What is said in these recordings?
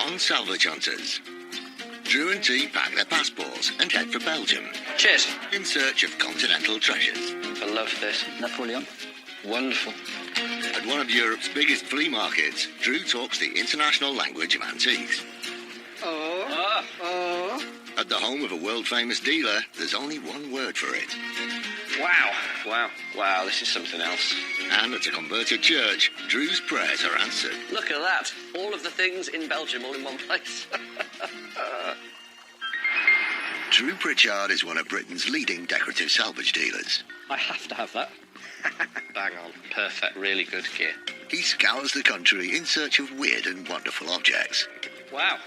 On Salvage Hunters, Drew and T pack their passports and head for Belgium Cheers. in search of continental treasures. I love this. Napoleon. Wonderful. At one of Europe's biggest flea markets, Drew talks the international language of antiques. At the home of a world-famous dealer, there's only one word for it. Wow, this is something else. And at a converted church, Drew's prayers are answered. Look at that. All of the things in Belgium all in one place. Drew Pritchard is one of Britain's leading decorative salvage dealers. I have to have that. Bang on. Perfect. Really good gear. He scours the country in search of weird and wonderful objects. Wow.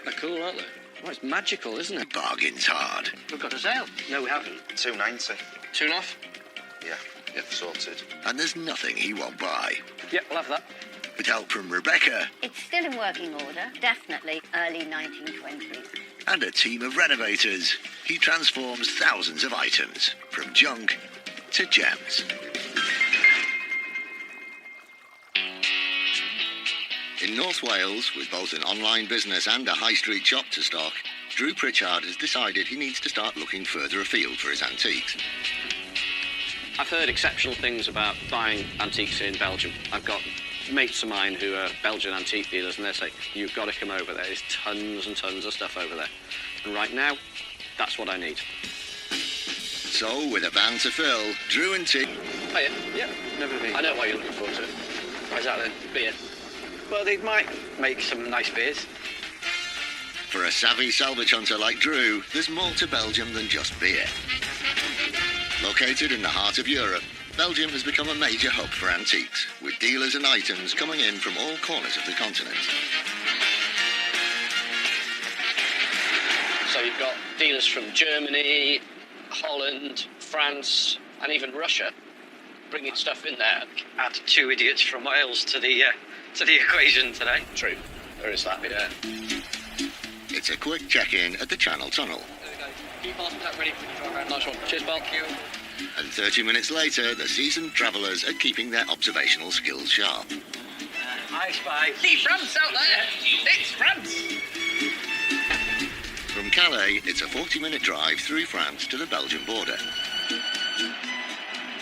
They're cool, aren't they? Oh, it's magical, isn't He it? bargains hard. We've got a sale. No, we haven't. £2.90. 2.5? Yeah, sorted. And there's nothing he won't buy. Yep, we'll have that. With help from Rebecca It's still in working order, definitely early 1920s. and a team of renovators, he transforms thousands of items from junk to gems. In North Wales, with both an online business and a high street shop to stock, Drew Pritchard has decided he needs to start looking further afield for his antiques. I've heard exceptional things about buying antiques in Belgium. I've got mates of mine who are Belgian antique dealers, and they say, you've got to come over there. There's tons and tons of stuff over there. And right now, that's what I need. So, with a van to fill, Drew and T Oh, yeah, never been. I know why you're looking forward to it. Why is that then? Beer. Well, they might make some nice beers. For a savvy salvage hunter like Drew, there's more to Belgium than just beer. Located in the heart of Europe, Belgium has become a major hub for antiques, with dealers and items coming in from all corners of the continent. So you've got dealers from Germany, Holland, France, and even Russia bringing stuff in there. Add two idiots from Wales to the equation today. True, there is that. Yeah. It's a quick check-in at the Channel Tunnel. There we go. Can you pass me that ready for the drive around? Nice one. Cheers, pal. Thank you. And 30 minutes later, the seasoned travellers are keeping their observational skills sharp. I spy. See France out there. It's France. From Calais, it's a 40-minute drive through France to the Belgian border.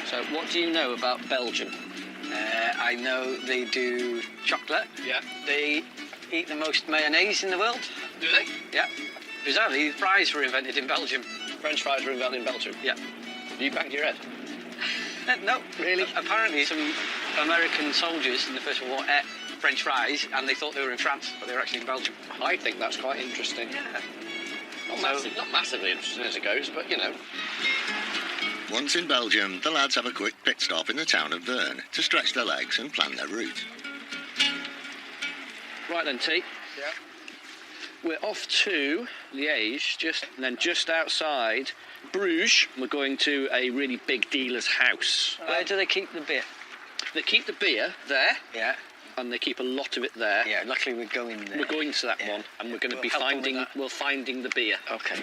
So, what do you know about Belgium? I know they do chocolate. Yeah. They eat the most mayonnaise in the world. Do they? Yeah. Bizarrely, fries were invented in Belgium. French fries were invented in Belgium. Yeah. You banged your head. No, really. Apparently, some American soldiers in the First World War ate French fries, and they thought they were in France, but they were actually in Belgium. I think that's quite interesting. Yeah. Not massively interesting as it goes, but you know. Once in Belgium, the lads have a quick pit stop in the town of Verne to stretch their legs and plan their route. Right then, T. Yeah. We're off to Liège, just outside Bruges. We're going to a really big dealer's house. Where do they keep the beer? They keep the beer there, Yeah. and they keep a lot of it there. Yeah, luckily we're going there. We're going to that Yeah. one, and we're going to We'll be help them with finding the beer. Okay.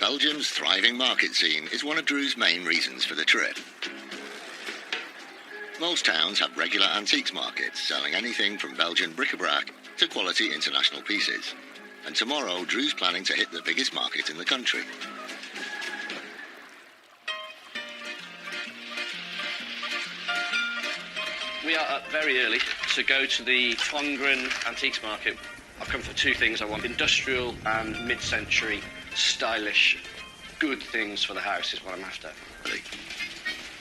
Belgium's thriving market scene is one of Drew's main reasons for the trip. Most towns have regular antiques markets selling anything from Belgian bric-a-brac to quality international pieces. And tomorrow, Drew's planning to hit the biggest market in the country. We are up very early to go to the Tongeren antiques market. I've come for two things. I want industrial and mid-century, stylish, good things for the house is what I'm after.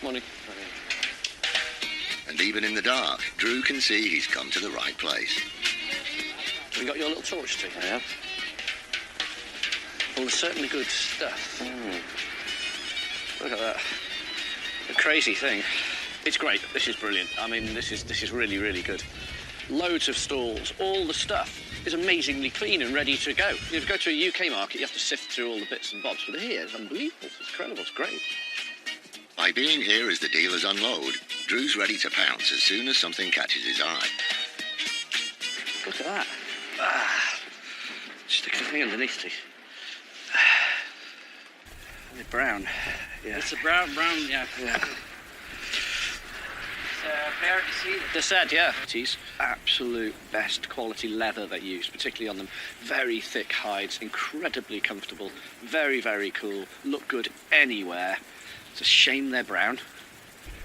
Morning. And even in the dark, Drew can see he's come to the right place. You got your little torch, T? Yeah. Well, there's certainly good stuff. Look at that. A crazy thing. It's great. This is brilliant. I mean, this is really, really good. Loads of stalls. All the stuff is amazingly clean and ready to go. If you go to a UK market, you have to sift through all the bits and bobs. But here, it's unbelievable. It's incredible. It's great. By being here as the dealers unload, Drew's ready to pounce as soon as something catches his eye. Look at that. Stick the thing underneath it. The brown. Yeah. It's a brown, yeah. pair to see. They said, yeah. It's absolute best quality leather they use, particularly on them. Very thick hides, incredibly comfortable, very, very cool, look good anywhere. It's a shame they're brown,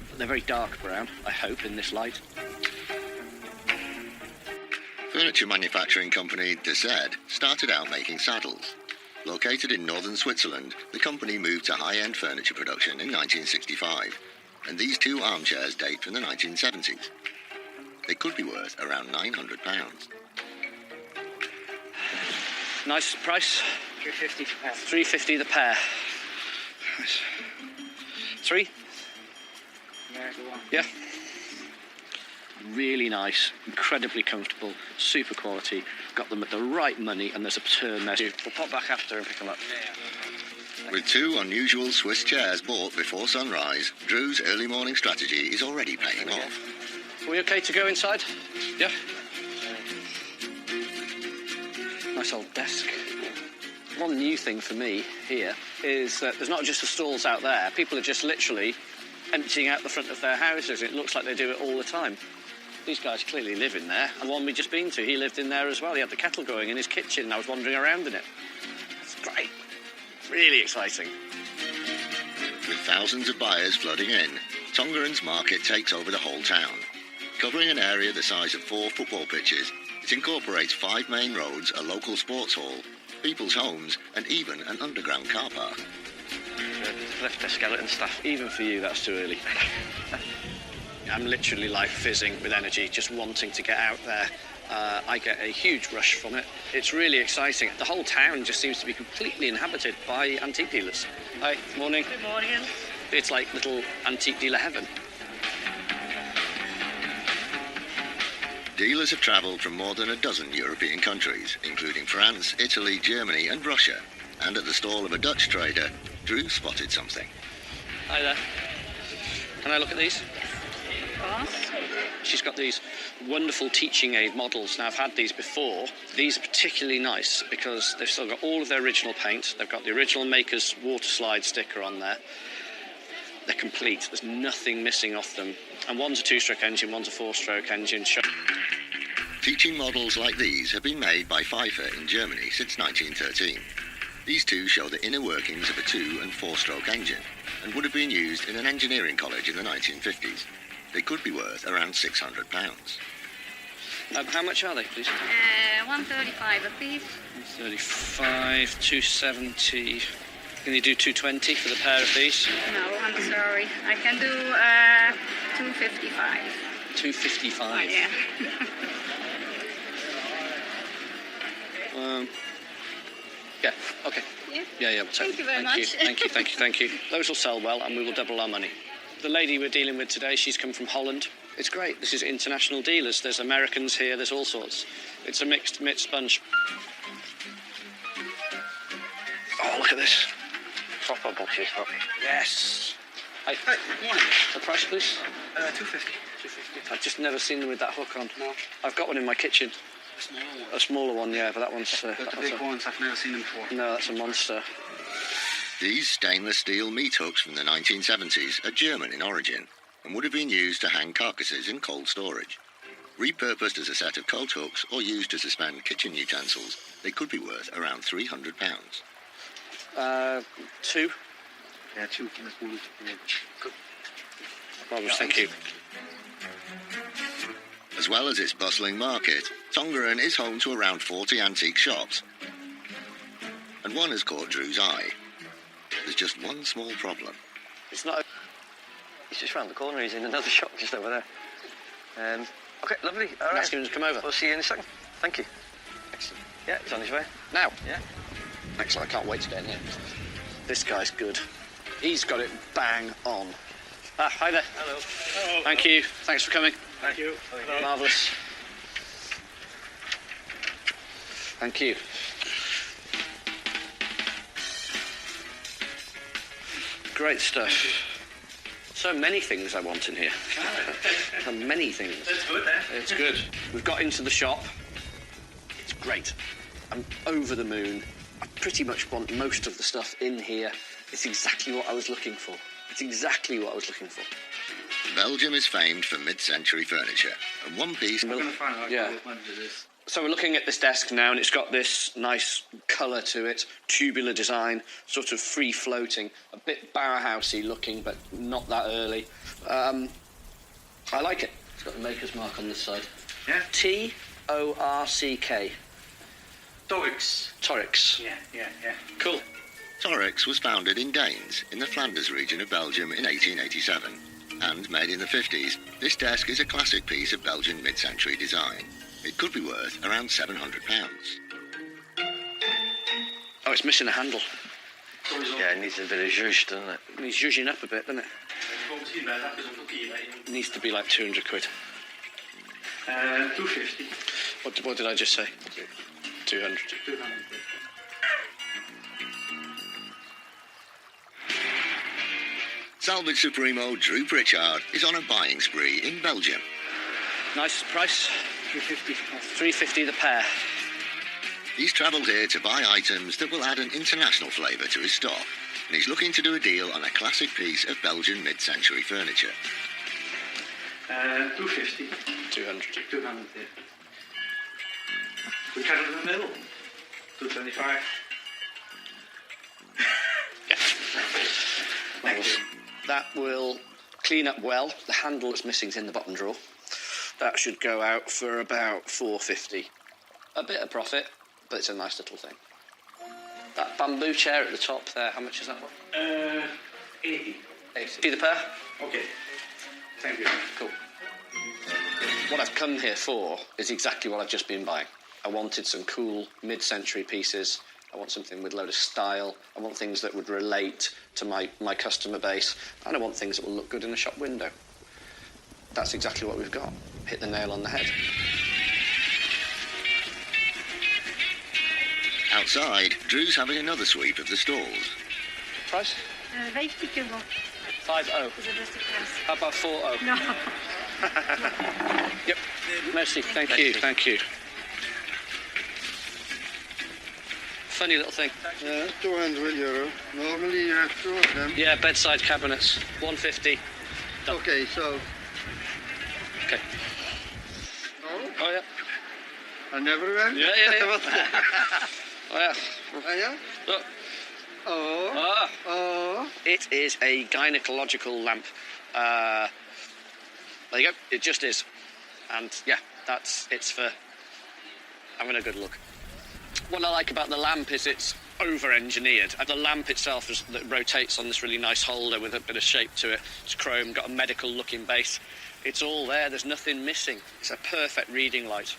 but they're very dark brown, I hope, in this light. Furniture manufacturing company Desed started out making saddles. Located in northern Switzerland, the company moved to high-end furniture production in 1965, and these two armchairs date from the 1970s. They could be worth around £900. Nice price? £350 per pair. £350 the pair. Nice. 3? Yeah, go on. Yeah. Really nice, incredibly comfortable, super quality. Got them at the right money, and there's a turn there. We'll pop back after and pick them up. With two unusual Swiss chairs bought before sunrise, Drew's early morning strategy is already paying off. Are we okay to go inside? Yeah. Nice old desk. One new thing for me here is that there's not just the stalls out there. People are just literally emptying out the front of their houses. It looks like they do it all the time. These guys clearly live in there. And one we just been to, he lived in there as well. He had the kettle going in his kitchen and I was wandering around in it. It's great. Really exciting. With thousands of buyers flooding in, Tongeren's market takes over the whole town. Covering an area the size of 4 football pitches, it incorporates 5 main roads, a local sports hall, people's homes, and even an underground car park. Left their skeleton stuff. Even for you, that's too early. I'm literally like fizzing with energy, just wanting to get out there. I get a huge rush from it. It's really exciting. The whole town just seems to be completely inhabited by antique dealers. Hi, morning. Good morning. It's like little antique dealer heaven. Dealers have travelled from more than a dozen European countries, including France, Italy, Germany and Russia. And at the stall of a Dutch trader, Drew spotted something. Hi there. Can I look at these? Of course. She's got these wonderful teaching aid models. Now, I've had these before. These are particularly nice because they've still got all of their original paint. They've got the original maker's water slide sticker on there. They're complete. There's nothing missing off them. And one's a 2-stroke engine, one's a 4-stroke engine. Teaching models like these have been made by Pfeiffer in Germany since 1913. These two show the inner workings of a 2- and 4-stroke engine and would have been used in an engineering college in the 1950s. They could be worth around £600. How much are they, please? 135 a piece. 35, 270. Can you do 220 for the pair of these? No, I'm sorry. I can do 255. 255. Yeah. Yeah, okay. Yeah. Yeah, we'll take Thank you very Thank much. you, thank you. Those will sell well and we will double our money. The lady we're dealing with today, she's come from Holland. It's great. This is international dealers. There's Americans here, there's all sorts. It's a mixed sponge. Oh, look at this. Proper bushes, look. Yes. Hi. Morning. The price, please? 250. 250. I've just never seen them with that hook on. No. I've got one in my kitchen. Smaller one. A smaller one, yeah, but that one's... The big ones, I've never seen them before. No, that's a monster. These stainless steel meat hooks from the 1970s are German in origin and would have been used to hang carcasses in cold storage. Repurposed as a set of coat hooks or used to suspend kitchen utensils, they could be worth around £300. 2. Yeah, 2 for this one. Yeah. Good. Marvellous, thank you. As well as its bustling market, Tongeren is home to around 40 antique shops. And one has caught Drew's eye. There's just one small problem. It's not. He's just round the corner. He's in another shop just over there. Okay, lovely. All right. Ask him to come over. We'll see you in a second. Thank you. Excellent. Yeah, he's on his way. Now. Yeah. Excellent, I can't wait to get in here. This guy's good. He's got it bang on. Ah, hi there. Hello. Thank you. Thanks for coming. Thank you. Marvellous. Thank you. Great stuff. So many things I want in here. So many things. It's good, eh? It's good. We've got into the shop. It's great. I'm over the moon. I pretty much want most of the stuff in here. It's exactly what I was looking for. It's exactly what I was looking for. Belgium is famed for mid-century furniture, and one piece... Yeah. So we're looking at this desk now, and it's got this nice colour to it, tubular design, sort of free-floating, a bit Bauhausy looking, but not that early. I like it. It's got the maker's mark on this side. Yeah. Torck. Torx. Yeah. Cool. Torx was founded in Daines, in the Flanders region of Belgium in 1887. And made in the 50s, this desk is a classic piece of Belgian mid-century design. It could be worth around £700. Oh, it's missing a handle. Yeah, it needs a bit of zhuzh, doesn't it? It needs zhuzhing up a bit, doesn't it? It needs to be like 200 quid. 250. What did I just say? 200. Salvage Supremo Drew Pritchard is on a buying spree in Belgium. Nice price. 350. 350 the pair. He's travelled here to buy items that will add an international flavour to his stock, and he's looking to do a deal on a classic piece of Belgian mid-century furniture. 250. 200. 200, yeah. We cut it in the middle. 225. That will clean up well. The handle that's missing is in the bottom drawer. That should go out for about 450. A bit of profit, but it's a nice little thing. That bamboo chair at the top there, how much is that one? 80. 80 the pair? Okay. Thank you. Cool. What I've come here for is exactly what I've just been buying. I wanted some cool mid-century pieces. I want something with a load of style. I want things that would relate to my customer base. And I want things that will look good in a shop window. That's exactly what we've got. Hit the nail on the head. Outside, Drew's having another sweep of the stalls. Price? 50 euro. 50. How about 40? No. Yep. Merci. Thank you. Funny little thing. Yeah, 200 euro. Normally you have two of them. Yeah, bedside cabinets. 150. Done. Okay, so. Okay. Oh, yeah. I never went. Yeah. Oh, yeah. Oh, yeah? Look. Oh. It is a gynecological lamp. There you go. It just is. And, yeah, it's for having a good look. What I like about the lamp is it's over-engineered. The lamp itself that rotates on this really nice holder with a bit of shape to it. It's chrome, got a medical-looking base. It's all there. There's nothing missing. It's a perfect reading light.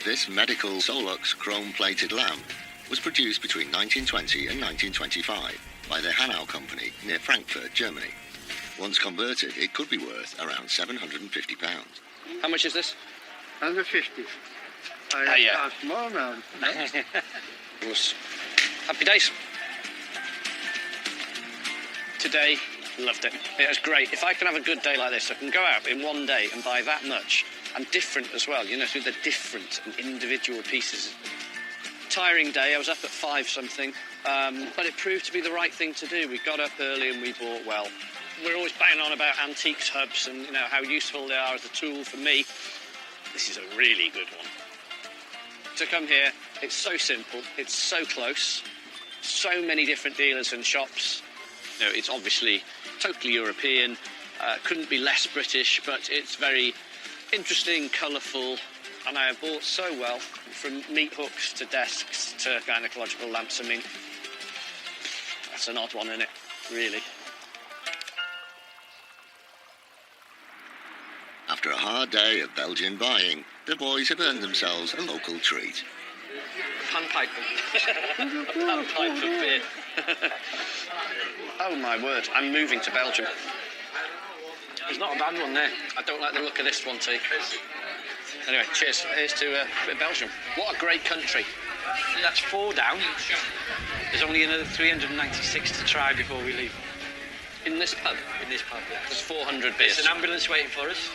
This medical Solux chrome-plated lamp was produced between 1920 and 1925 by the Hanau company near Frankfurt, Germany. Once converted, it could be worth around £750. How much is this? 150. Yeah. Asked more now. Happy days. Today, loved it. It was great. If I can have a good day like this, I can go out in one day and buy that much, and different as well, through the different and individual pieces. Tiring day, I was up at 5 something, but it proved to be the right thing to do. We got up early and we bought well. We're always banging on about antiques hubs and how useful they are as a tool for me. This is a really good one. To come here, it's so simple, it's so close, so many different dealers and shops. It's obviously totally European, couldn't be less British, but it's very interesting, colourful, and I have bought so well, from meat hooks to desks to gynecological lamps. I mean, that's an odd one, isn't it? Really. After a hard day of Belgian buying, the boys have earned themselves a local treat. Panpipe. A panpipe of beer. Oh my word, I'm moving to Belgium. There's not a bad one there. I don't like the look of this one, T. Anyway, cheers. Here's to Belgium. What a great country. That's 4 down. There's only another 396 to try before we leave. In this pub? In this pub, yeah. There's 400 beers. There's an ambulance waiting for us.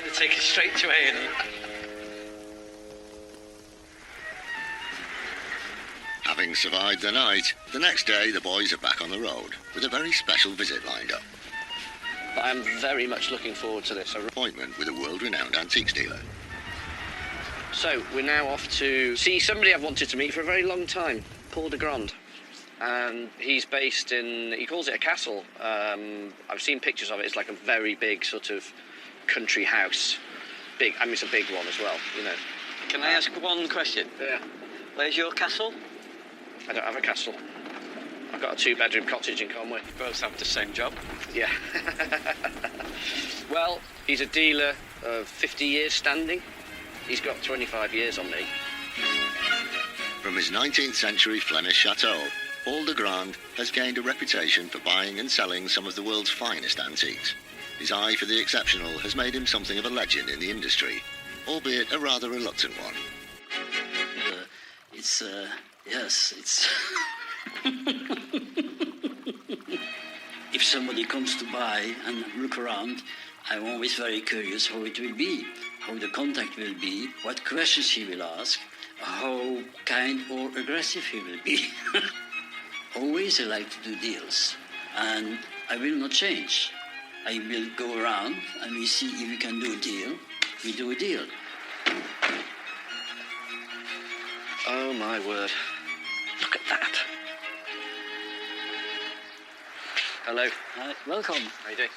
They take us straight to A&E. Having survived the night, the next day the boys are back on the road with a very special visit lined up. But I'm very much looking forward to this. Appointment with a world-renowned antiques dealer. So, we're now off to see somebody I've wanted to meet for a very long time, Paul de Grand. And he's based in, he calls it a castle. I've seen pictures of it. It's like a very big sort of country house. Big, I mean, it's a big one as well, you know. Can I ask one question? Yeah. Where's your castle? I don't have a castle. I've got a 2-bedroom cottage in Conway. You both have the same job. Yeah. Well, he's a dealer of 50 years standing. He's got 25 years on me. From his 19th century Flemish chateau, Paul de Grand has gained a reputation for buying and selling some of the world's finest antiques. His eye for the exceptional has made him something of a legend in the industry, albeit a rather reluctant one. Yes, it's... If somebody comes to buy and look around, I'm always very curious how it will be, how the contact will be, what questions he will ask, how kind or aggressive he will be. Always I like to do deals, and I will not change. I will go around and we see if we can do a deal. We do a deal. Oh, my word. Look at that. Hello. Hi, welcome. How you doing?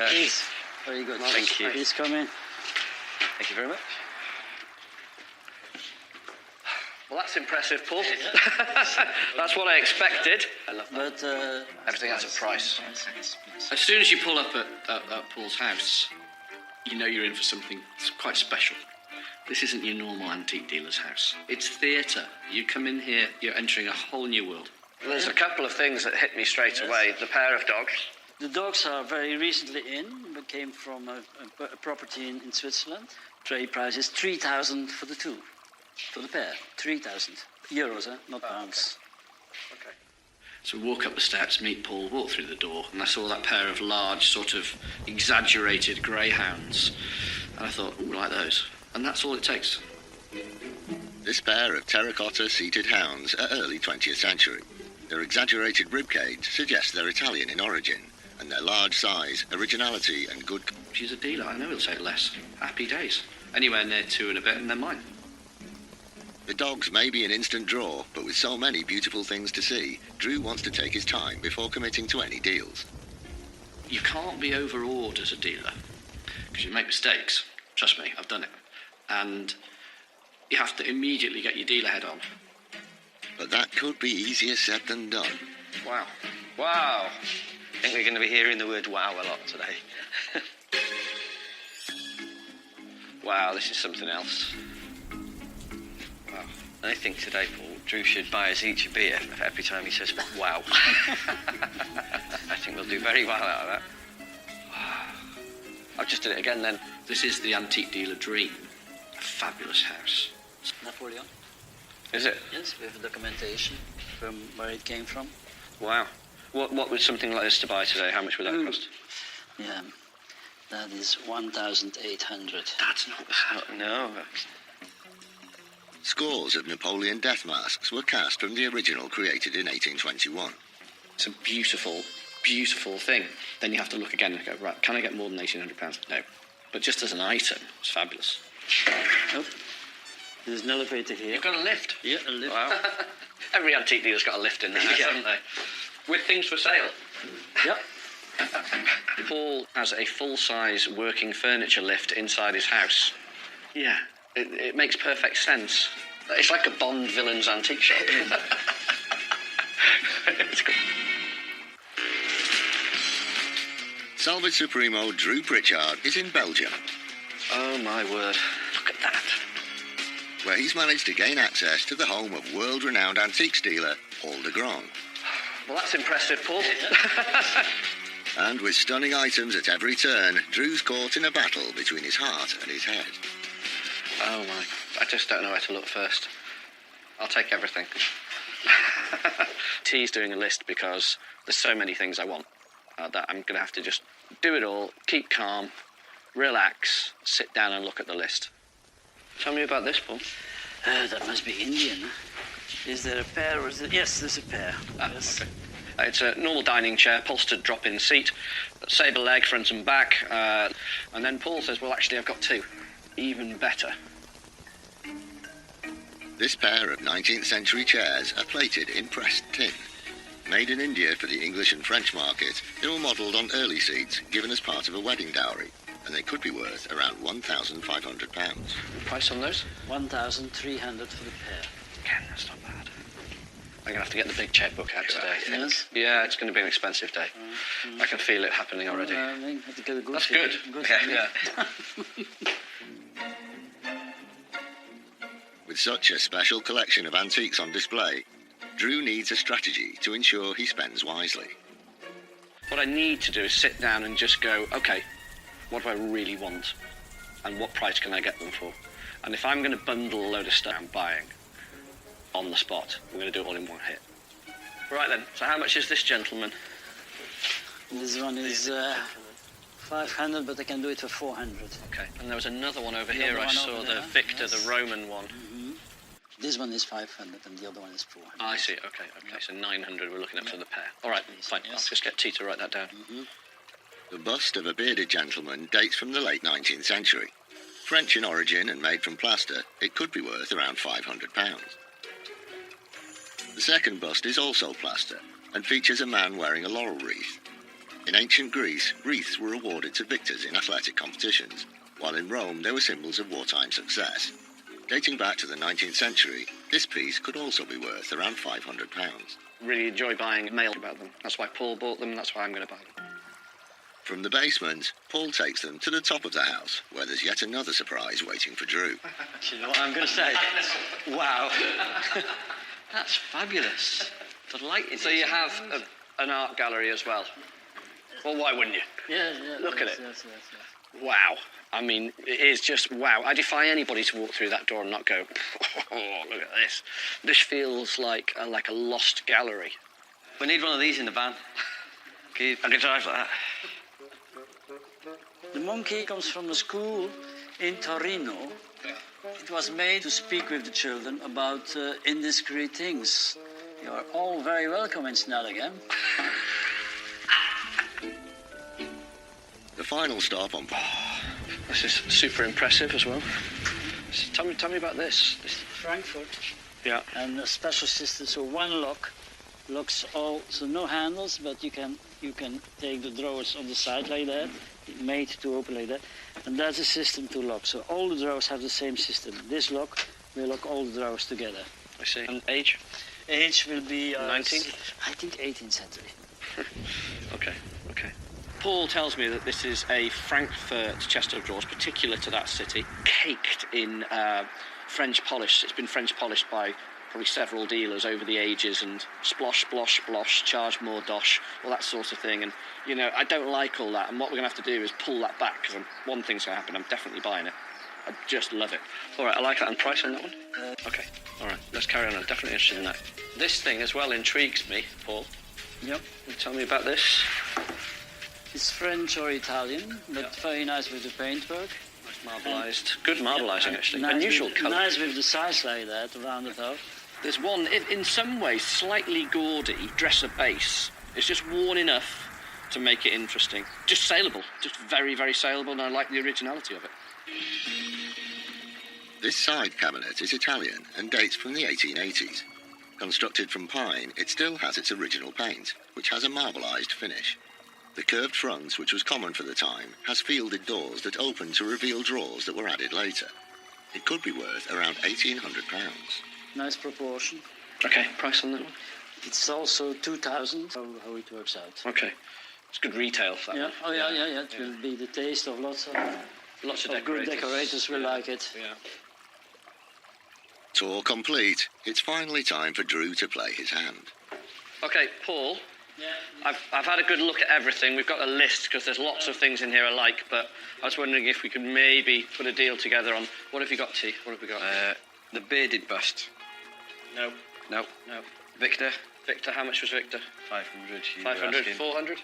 Please. Very good. Thank you. Please come in. Thank you very much. Well, that's impressive, Paul. That's what I expected. I love that. But Everything has a price. As soon as you pull up at Paul's house, you know you're in for something quite special. This isn't your normal antique dealer's house. It's theatre. You come in here, you're entering a whole new world. There's a couple of things that hit me straight away. The pair of dogs. the dogs are very recently in. We came from a property in Switzerland. Trade price is 3,000 for the two, for the pair. 3,000 euros, not pounds. Okay. So we walk up the steps, meet Paul, walk through the door, and I saw that pair of large, sort of exaggerated greyhounds. And I thought, ooh, like those. And that's all it takes. This pair of terracotta-seated hounds are early 20th century. Their exaggerated ribcage suggests they're Italian in origin, and their large size, originality, and good... She's a dealer, I know he'll take less. Happy days. Anywhere near 2 and a bit, and they're mine. The dogs may be an instant draw, but with so many beautiful things to see, Drew wants to take his time before committing to any deals. You can't be overawed as a dealer, because you make mistakes. Trust me, I've done it. And you have to immediately get your dealer head on. But that could be easier said than done. Wow. Wow. I think we're going to be hearing the word wow a lot today. Wow, this is something else. Wow. I think today, Paul, Drew should buy us each a beer every time he says wow. I think we'll do very well out of that. I've just did it again then. This is the antique dealer dream. A fabulous house. Napoleon? Is it? Yes, we have documentation from where it came from. Wow. What would something like this to buy today? How much would that cost? Yeah, that is 1,800. That's not the No. Scores of Napoleon death masks were cast from the original created in 1821. It's a beautiful, beautiful thing. Then you have to look again and go, right, can I get more than £1,800? No. But just as an item, it's fabulous. Oh, there's an elevator here. You've got a lift? Yeah, a lift. Wow. Every antique dealer's got a lift in their house, haven't they? With things for sale. Yep. Paul has a full-size working furniture lift inside his house. Yeah, it makes perfect sense. It's like a Bond villain's antique shop. It's good. Salvage Supremo Drew Pritchard is in Belgium, Oh, my word. Look at that. where he's managed to gain access to the home of world-renowned antiques dealer Paul de Grand. Well, that's impressive, Paul. And with stunning items at every turn, Drew's caught in a battle between his heart and his head. Oh, my. I just don't know where to look first. I'll take everything. T's doing a list because there's so many things I want that I'm going to have to just do it all, keep calm, relax, sit down and look at the list. Tell me about this, Paul. That must be Indian. Is there a pair or is it? Yes, there's a pair. Yes. Okay. It's a normal dining chair, upholstered drop-in seat, sabre leg, front and back, and then Paul says, well, actually, I've got two. Even better. This pair of 19th century chairs are plated in pressed tin. Made in India for the English and French market, they were modelled on early seats given as part of a wedding dowry, and they could be worth around £1,500. Price on those? 1,300 for the pair. Again, that's not bad. I'm going to have to get the big checkbook out today, I think. Yes? Yeah, it's going to be an expensive day. I can feel it happening already. I have to get a good That's figure. good. Figure. Yeah. With such a special collection of antiques on display, Drew needs a strategy to ensure he spends wisely. What I need to do is sit down and just go, okay, what do I really want? And what price can I get them for? And if I'm going to bundle a load of stuff I'm buying on the spot, I'm going to do it all in one hit. Right then, so how much is this gentleman? This one is 500, but I can do it for 400. Okay, and there was another one over The here. other I one saw over the there, Victor, yes. the Roman one. This one is 500 and the other one is 400. I see, okay, so 900 we're looking at for the pair. All right, fine, Yes. I'll just get T to write that down. The bust of a bearded gentleman dates from the late 19th century. French in origin and made from plaster, it could be worth around £500. The second bust is also plaster and features a man wearing a laurel wreath. In ancient Greece, wreaths were awarded to victors in athletic competitions, while in Rome they were symbols of wartime success. Dating back to the 19th century, this piece could also be worth around £500. Really enjoy buying mail about them. That's why Paul bought them, and that's why I'm going to buy them. From the basement, Paul takes them to the top of the house, where there's yet another surprise waiting for Drew. Do you know what I'm going to say? Wow. That's fabulous. The lighting. So you have an art gallery as well? Well, why wouldn't you? Yeah, Look at yes, it. Yes. Wow. I mean, it is just wow. I defy anybody to walk through that door and not go, oh, look at this. This feels like a lost gallery. We need one of these in the van. I can drive like that. The monkey comes from a school in Torino. It was made to speak with the children about indiscreet things. You are all very welcome in Snellingham. The final stop on... This is super impressive as well. Tell me about this. Frankfurt. Yeah. And a special system, so one lock locks all, so no handles, but you can take the drawers on the side like that, made to open like that, and that's a system to lock. So all the drawers have the same system. This lock will lock all the drawers together. I see. And age? Age will be 19th? I think 18th century. Okay. Paul tells me that this is a Frankfurt chest of drawers, particular to that city, caked in French polish. It's been French polished by probably several dealers over the ages, and splosh, splosh, splosh, charge more dosh, all that sort of thing. And, you know, I don't like all that. And what we're going to have to do is pull that back, because one thing's going to happen. I'm definitely buying it. I just love it. All right, I like that. And price on that one? Okay, all right, let's carry on. I'm definitely interested in that. This thing as well intrigues me, Paul. Yep. Can you tell me about this? It's French or Italian, but very nice with the paintwork. Marbleized. Good marbleizing, actually. Nice Unusual with, colour. Nice with the size like that, rounded off. There's one, in some ways, slightly gaudy dresser base. It's just worn enough to make it interesting. Just saleable. Just very, very saleable, and I like the originality of it. This side cabinet is Italian and dates from the 1880s. Constructed from pine, it still has its original paint, which has a marbleized finish. The curved front, which was common for the time, has fielded doors that open to reveal drawers that were added later. It could be worth around £1,800. Nice proportion. Okay, price on that one? It's also 2,000, how it works out. Okay. It's good retail for that Yeah. one. Oh, yeah. It will be the taste of lots of Decorators. good decorators will like it. Yeah. Tour complete. It's finally time for Drew to play his hand. Okay, Paul. Yeah. I've had a good look at everything. We've got a list because there's lots of things in here I like, but I was wondering if we could maybe put a deal together on what have you got, T? What have we got? The bearded bust. No. Victor. Victor, how much was Victor? 500. 500, 400?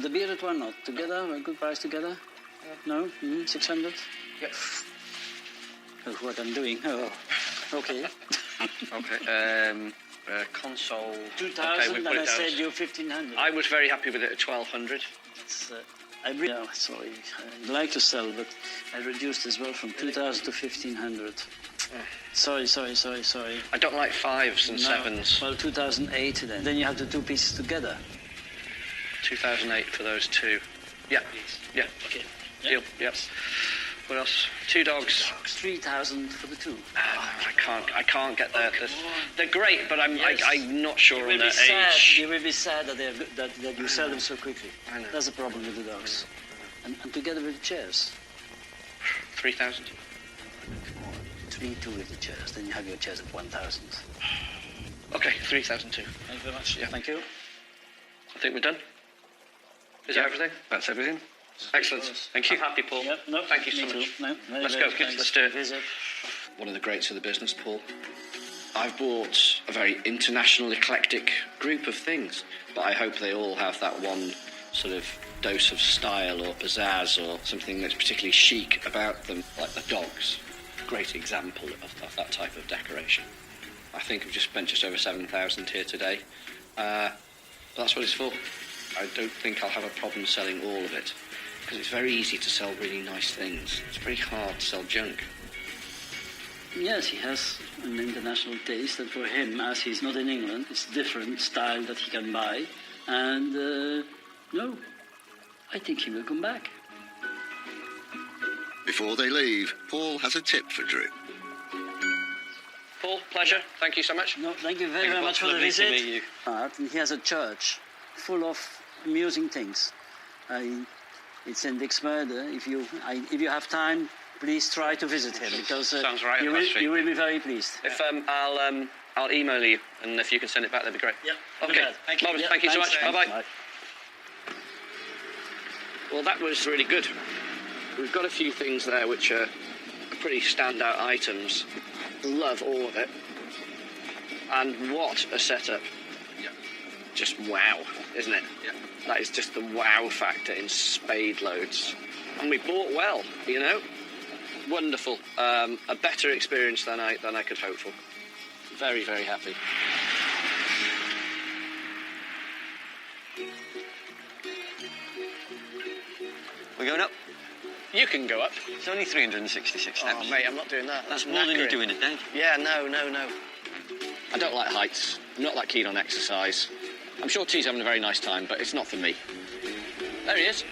The bearded one, not together, a good price together? No? 600? Yep. Oh, what I'm doing. Oh. Okay. Okay. Console. 2,000, we and put I it down. said you're 1,500. I was very happy with it at 1,200. It's, sorry, I'd like to sell, but I reduced as well from 2,000 to 1,500. Sorry. I don't like 5s and No. 7s. Well, 2,008 then. Then you have the two pieces together. 2008 for those two. Yeah. Yeah. Okay. Deal. Yep. What else? 2 dogs. 3,000 for the two. I can't get there. They're great, but I'm Yes. I'm not sure You on will their be sad. age. You will be sad that that you sell them so quickly. I know. That's the problem with the dogs. And together with the chairs. 3,000. 3,200 with the chairs. Then you have your chairs at 1,000. Okay, 3,002. Thank you very much. Yeah. Thank you. I think we're done. Is Yeah. that everything? That's everything. Excellent. Thank you. I'm happy, Paul. Yep, no, Thank you so me much. too. No, very Let's good, go. thanks. Let's do it. Visit. One of the greats of the business, Paul. I've bought a very international, eclectic group of things, but I hope they all have that one sort of dose of style or pizzazz or something that's particularly chic about them, like the dogs. Great example of that type of decoration. I think I've just spent just over 7,000 here today. But that's what it's for. I don't think I'll have a problem selling all of it, because it's very easy to sell really nice things. It's very hard to sell junk. Yes, he has an international taste, and for him, as he's not in England, it's different style that he can buy. And no, I think he will come back. Before they leave, Paul has a tip for Drew. Paul, pleasure. Thank you so much. No, thank you very, Thank you, very Paul. much for the Lovely to visit. meet you. And he has a church full of amusing things. It's in Dixmude. If you have time, please try to visit him, because Sounds right up you my will, street. you will be very pleased. If I'll email you, and if you can send it back, that'd be great. Yeah. Okay. Thank you. Marvellous. Yeah, Thank you so thanks. much. Bye-bye. Bye. Well, that was really good. We've got a few things there which are pretty standout items. Love all of it. And what a setup. Yeah. Just wow, isn't it? Yeah. That is just the wow factor in spade loads. And we bought well, you know? Wonderful. A better experience than I could hope for. Very, very happy. We're going up. You can go up. It's only 366 steps. Oh, mate, I'm not doing that. That's more than you knackering. do in a day. Yeah, no. I don't like heights. I'm not that keen on exercise. I'm sure T's having a very nice time, but it's not for me. There he is.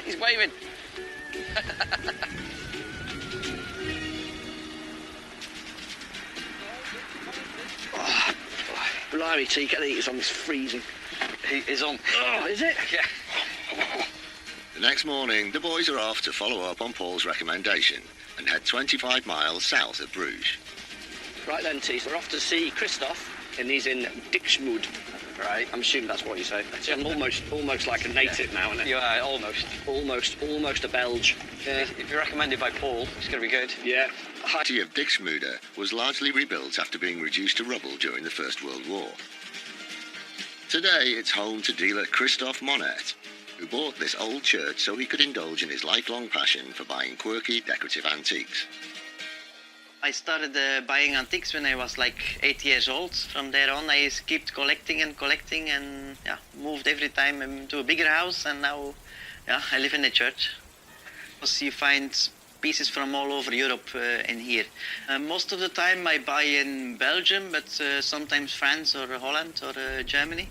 He's waving. Oh, blimey, T, get the heaters on. It's freezing. He is on. Oh, is it? Yeah. The next morning, the boys are off to follow up on Paul's recommendation and head 25 miles south of Bruges. Right then, T, so we're off to see Christoph, and he's in Dixmude. Right, I'm assuming that's what you say. I'm almost like a native now, isn't it? You are almost. Almost a Belge. Yeah. If you're recommended by Paul, it's going to be good. Yeah. The city of Dixmude was largely rebuilt after being reduced to rubble during the First World War. Today, it's home to dealer Christoph Monet, who bought this old church so he could indulge in his lifelong passion for buying quirky, decorative antiques. I started buying antiques when I was like 8 years old. From there on, I kept collecting and moved every time to a bigger house, and now I live in a church. You find pieces from all over Europe in here. Most of the time I buy in Belgium, but sometimes France or Holland or Germany.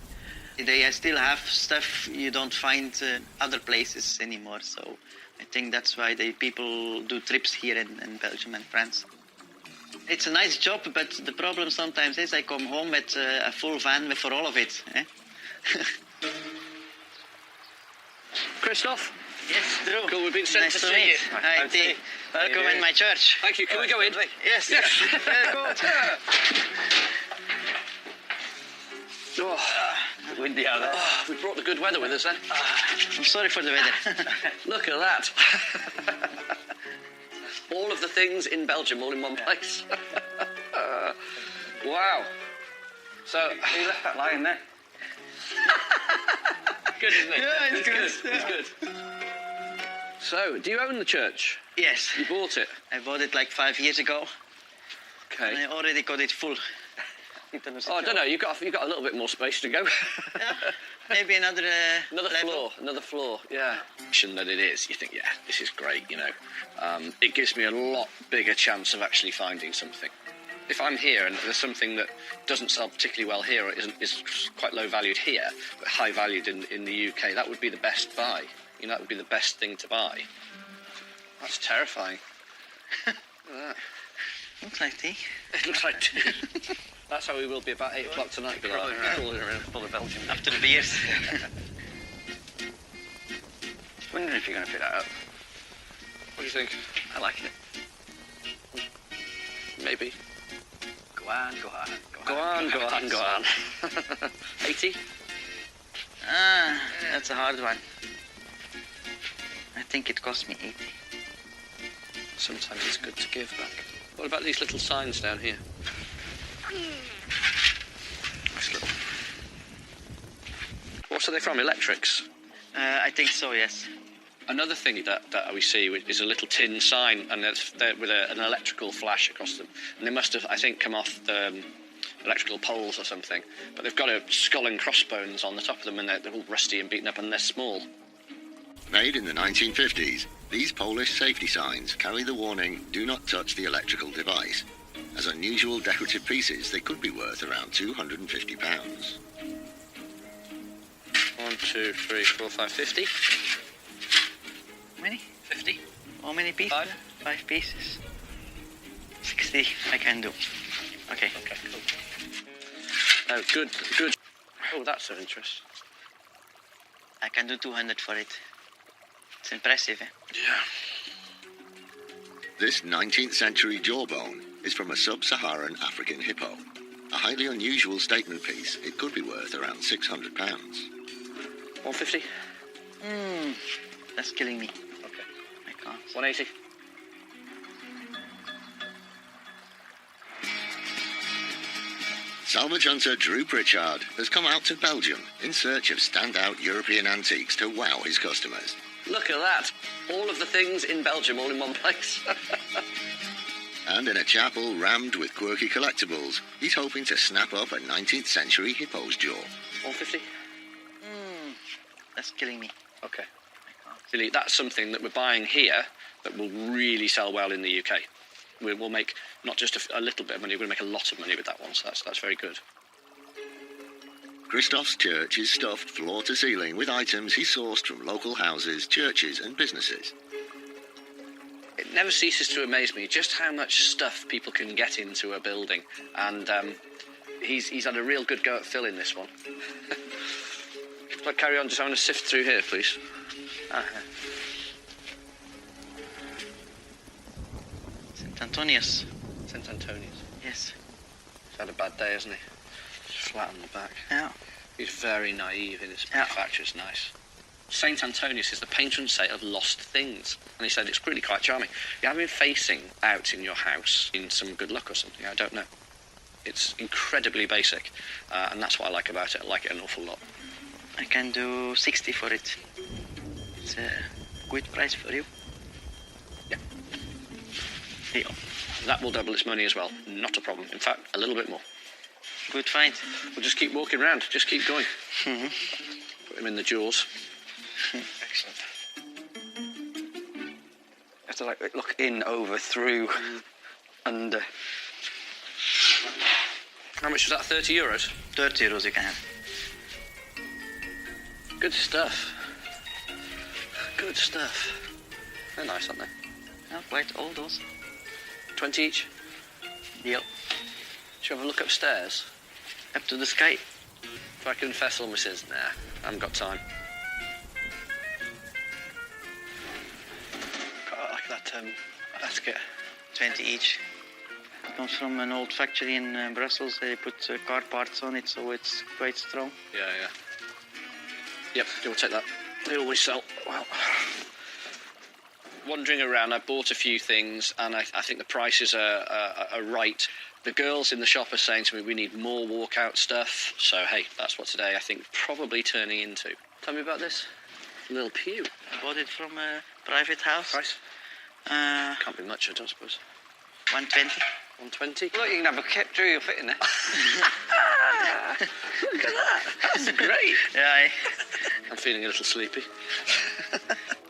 I still have stuff you don't find other places anymore, so I think that's why people do trips here in Belgium and France. It's a nice job, but the problem sometimes is I come home with a full van for all of it. Eh? Christoph? Yes, Drew. Cool, we've been sent Nice to to see meet you. Hi, T. Welcome in my church. Thank you. Can we go in? Yes. Very good. Oh, Windy out there. we brought the good weather with us then. I'm sorry for the weather. Look at that. All of the things in Belgium all in one place. Wow. So, You left that lying there. good, isn't it? Yeah, it's good. It's good. So, do you own the church? Yes. You bought it? I bought it like 5 years ago. Okay. I already got it full. Oh, I don't know. You've got a little bit more space to go. Maybe another Another level. floor. Another floor. Yeah. That it is. You think, yeah, this is great. You know, it gives me a lot bigger chance of actually finding something. If I'm here and there's something that doesn't sell particularly well here, or is quite low valued here, but high valued in the UK, that would be the best buy. You know, that would be the best thing to buy. That's terrifying. Look at that. Looks like tea. It looks like tea. That's how we will be about 8 o'clock tonight. Be like, Full of Belgium. After the beers. Wondering if you're going to pick that up. What do you think? I like it. Maybe. Go on, go on, Go on, go on, go on. 80? That's a hard one. I think it cost me 80. Sometimes it's good to give back. What about these little signs down here? Nice little. What are they from? Electrics? I think so, yes. Another thing that we see is a little tin sign, and they're with an electrical flash across them. And they must have, I think, come off the electrical poles or something. But they've got a skull and crossbones on the top of them, and they're all rusty and beaten up, and they're small. Made in the 1950s, these Polish safety signs carry the warning, do not touch the electrical device. As unusual decorative pieces, they could be worth around £250. 1, 2, 3, 4, 5, 50. How many? 50. How many pieces? 5. 5 pieces. 60 I can do. Okay. Okay, cool. Oh, good. Oh, that's of interest. I can do 200 for it. It's impressive, eh? Yeah. This 19th century jawbone is from a sub-Saharan African hippo. A highly unusual statement piece, it could be worth around £600. 150. That's killing me. Okay. I can't. 180. Salvage hunter Drew Pritchard has come out to Belgium in search of standout European antiques to wow his customers. Look at that. All of the things in Belgium all in one place. And in a chapel rammed with quirky collectibles, he's hoping to snap up a 19th century hippo's jaw. 150. That's killing me. Okay. Really, that's something that we're buying here that will really sell well in the UK. We'll make not just a little bit of money, we're going to make a lot of money with that one, so that's very good. Christoph's church is stuffed floor to ceiling with items he sourced from local houses, churches and businesses. It never ceases to amaze me just how much stuff people can get into a building, and he's had a real good go at filling this one. Can I carry on just having a sift through here, please? St. Antonius. St. Antonius. Yes. He's had a bad day, hasn't he? Just flat on the back. Yeah. He's very naive in his Yeah. manufacture. It's nice. St. Antonius is the patron saint of lost things. And he said it's really quite charming. You have him facing out in your house in some good luck or something, I don't know. It's incredibly basic, and that's what I like about it. I like it an awful lot. I can do 60 for it. It's a good price for you. Yeah. Deal. That will double its money as well. Not a problem. In fact, a little bit more. Good find. We'll just keep walking around. Just keep going. Mm-hmm. Put him in the jaws. Excellent. You have to look in, over, through, under. How much was that? 30 euros? 30 euros you can have. Good stuff. Good stuff. They're nice, aren't they? Yeah, quite old those. 20 each. Deal. Shall we have a look upstairs? Up to the sky. If I confess all my sins, nah, I haven't got time. I like that basket. 20 each. It comes from an old factory in Brussels. They put car parts on it, so it's quite strong. Yeah. Yep, you'll take that. They always sell well. Wandering around, I bought a few things, and I think the prices are right. The girls in the shop are saying to me, we need more walkout stuff. So, hey, that's what today I think probably turning into. Tell me about this. Little pew. I bought it from a private house. Price? Uh, Can't be much, I don't suppose. 120. 120. Look, you can have a kip, Drew, you'll fit in there. Look at that. That's great. Yeah, I'm feeling a little sleepy.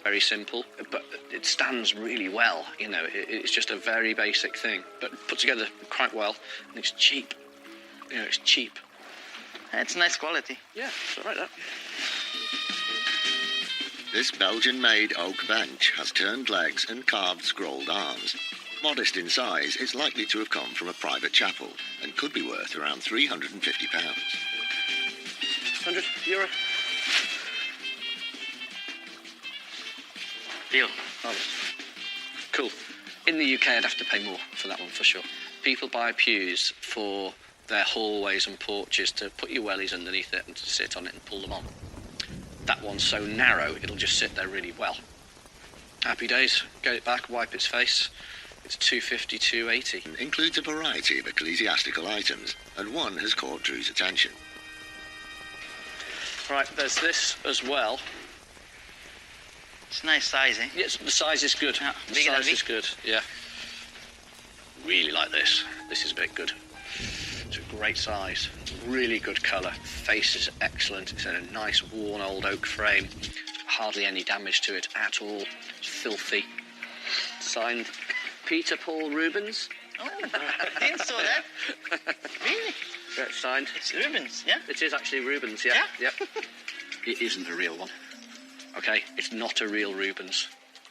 Very simple, but it stands really well. You know, it's just a very basic thing, but put together quite well, and it's cheap. You know, it's cheap. it's nice quality. Yeah, it's all right, that. This Belgian-made oak bench has turned legs and carved scrolled arms. Modest in size, it's likely to have come from a private chapel and could be worth around £350. €100. Deal. Cool. In the UK, I'd have to pay more for that one, for sure. People buy pews for their hallways and porches to put your wellies underneath it and to sit on it and pull them on. That one's so narrow, it'll just sit there really well. Happy days. Get it back, wipe its face. It's £250, £280. Includes a variety of ecclesiastical items, and one has caught Drew's attention. Right, there's this as well. It's nice size, eh? Yes, the size is good. Yeah, The bigger than size me. is good, yeah. Really like this. This is a bit good. It's a great size. Really good colour. Face is excellent. It's in a nice, worn old oak frame. Hardly any damage to it at all. It's filthy. Signed Peter Paul Rubens. Oh, didn't saw that. Really? Yeah, it's signed. It's Rubens, yeah? It is actually Rubens, yeah. Yeah? Yep. It isn't a real one. Okay, it's not a real Rubens.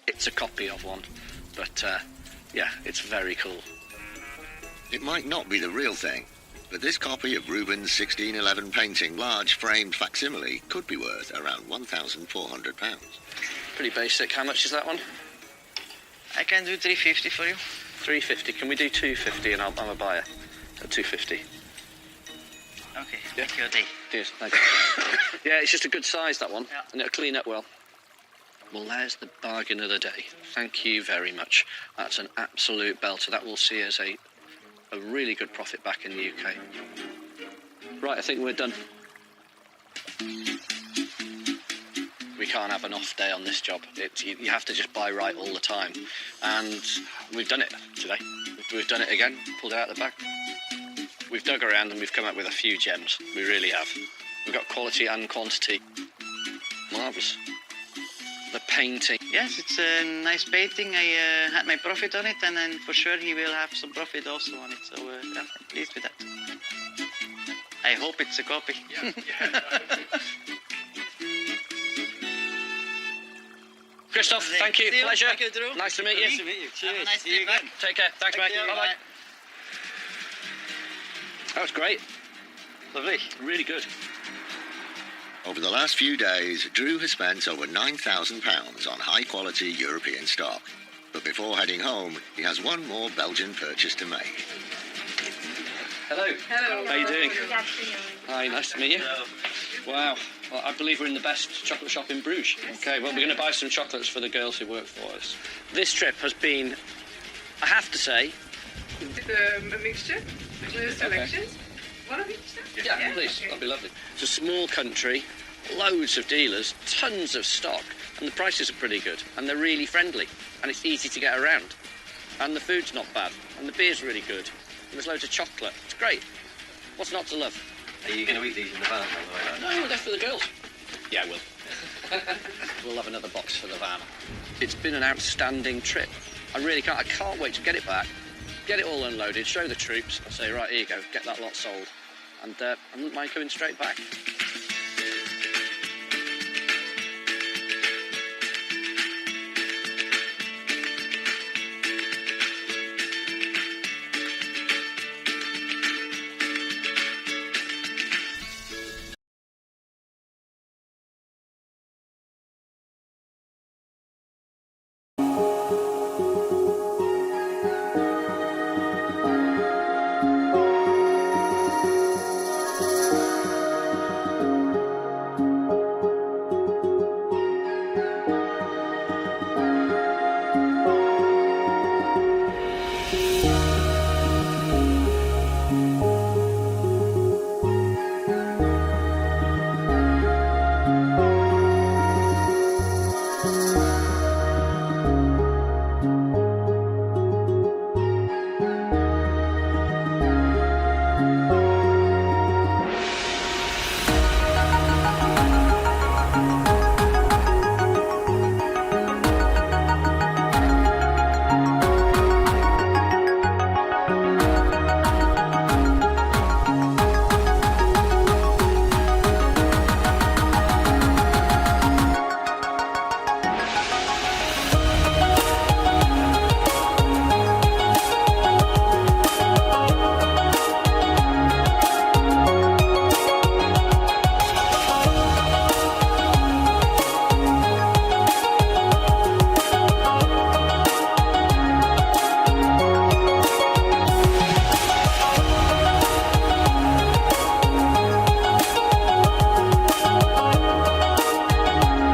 It's a copy of one. But, yeah, it's very cool. It might not be the real thing, but this copy of Rubens' 1611 painting large framed facsimile could be worth around £1,400. Pretty basic. How much is that one? I can do 350 for you. 350. Can we do 250 and I'm a buyer? At 250. Okay, Yeah. take your day. Cheers, thank you. Yeah, it's just a good size, that one. Yeah. And it'll clean up well. Well, there's the bargain of the day. Thank you very much. That's an absolute belter. That will see us a really good profit back in the UK. Right, I think we're done. We can't have an off day on this job. You have to just buy right all the time. And we've done it today. We've done it again, pulled it out the bag. We've dug around and we've come up with a few gems. We really have. We've got quality and quantity. Marvellous. The painting. Yes, it's a nice painting. I had my profit on it, and then for sure he will have some profit also on it. So yeah, I'm pleased with that. I hope it's a copy. Christoph, thank you. See you. Pleasure. Thank you, Drew. Nice to meet you. Nice to meet you. Cheers. Have a nice See you trip back. again. Take care. Thanks, mate. Thank you. Bye-bye. That was great. Lovely. Really good. Over the last few days, Drew has spent over £9,000 on high-quality European stock. But before heading home, he has one more Belgian purchase to make. Hello. Hello. How you doing? Good afternoon. Hi, nice to meet you. Wow. Well, I believe we're in the best chocolate shop in Bruges. Okay, well, we're going to buy some chocolates for the girls who work for us. This trip has been, I have to say... A mixture, selections. One of each stuff? Yeah, please. Okay. That'd be lovely. It's a small country, loads of dealers, tons of stock, and the prices are pretty good, and they're really friendly, and it's easy to get around. And the food's not bad, and the beer's really good, and there's loads of chocolate. It's great. What's not to love? Are you going to eat these in the van, by the way? No, they're for the girls. Yeah, we'll. We'll have another box for the van. It's been an outstanding trip. I can't wait to get it back, get it all unloaded, show the troops, and say, right, here you go, get that lot sold. And I wouldn't mind coming straight back.